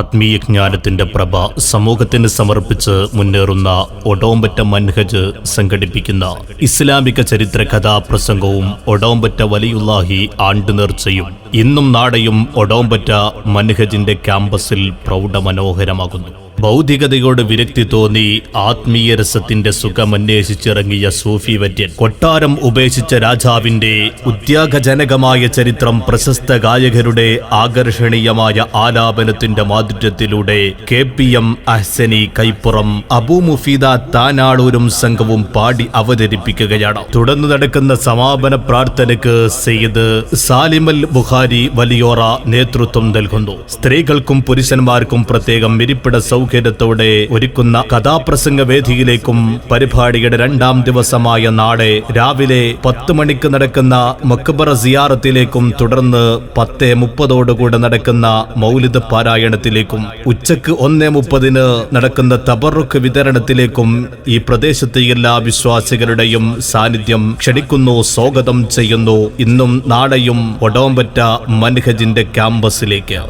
ആത്മീയജ്ഞാനത്തിന്റെ പ്രഭ സമൂഹത്തിന് സമർപ്പിച്ച് മുന്നേറുന്ന ഒടോമ്പറ്റ മൻഹജ് സംഘടിപ്പിക്കുന്ന ഇസ്ലാമിക ചരിത്ര കഥാപ്രസംഗവും ഒടോമ്പറ്റ വലിയുല്ലാഹി ആണ്ടുനേർച്ചയും ഇന്നും നാളെയും ഒടോമ്പറ്റ മൻഹജിന്റെ ക്യാമ്പസിൽ പ്രൗഢമനോഹരമാകുന്നു. ഭൗതികതയോട് വിരക്തി തോന്നി ആത്മീയ രസത്തിന്റെ സുഖമന്വേഷിച്ചിറങ്ങിയ സൂഫി വര്യൻ കൊട്ടാരം ഉപേക്ഷിച്ച രാജാവിന്റെ ഉദ്യാഗജനകമായ ചരിത്രം പ്രശസ്ത ഗായകരുടെ ആകർഷണീയമായ ആലാപനത്തിന്റെ മാധുര്യത്തിലൂടെ KPM അഹ്സനി കൈപ്പുറം, അബൂ മുഫീദ താനാളൂരും സംഘവും പാടി അവതരിപ്പിക്കുകയാണ്. തുടർന്ന് നടക്കുന്ന സമാപന പ്രാർത്ഥനയ്ക്ക് സയ്യിദ് സാലിമൽ ബുഖാരി വലിയോറ നേതൃത്വം നൽകുന്നു. സ്ത്രീകൾക്കും പുരുഷന്മാർക്കും പ്രത്യേകം ഇരിപ്പിട സൗകര്യത്തോടെ ഒരുക്കുന്ന കഥാപ്രസംഗ വേദിയിലേക്കും പരിപാടിയുടെ രണ്ടാം ദിവസമായ നാളെ രാവിലെ 10 മണിക്ക് നടക്കുന്ന മക്ബറ സിയാറത്തിലേക്കും തുടർന്ന് 10:30 നടക്കുന്ന മൗലിദ് പാരായണത്തിലേക്കും ഉച്ചക്ക് 1:30 നടക്കുന്ന തബറുക്ക് വിതരണത്തിലേക്കും ഈ പ്രദേശത്തെ എല്ലാ വിശ്വാസികളുടെയും സാന്നിധ്യം ക്ഷണിക്കുന്നു, സ്വാഗതം ചെയ്യുന്നു. ഇന്നും നാളെയും ഒടോമ്പറ്റ മൻഹജിന്റെ ക്യാമ്പസിലേക്ക്.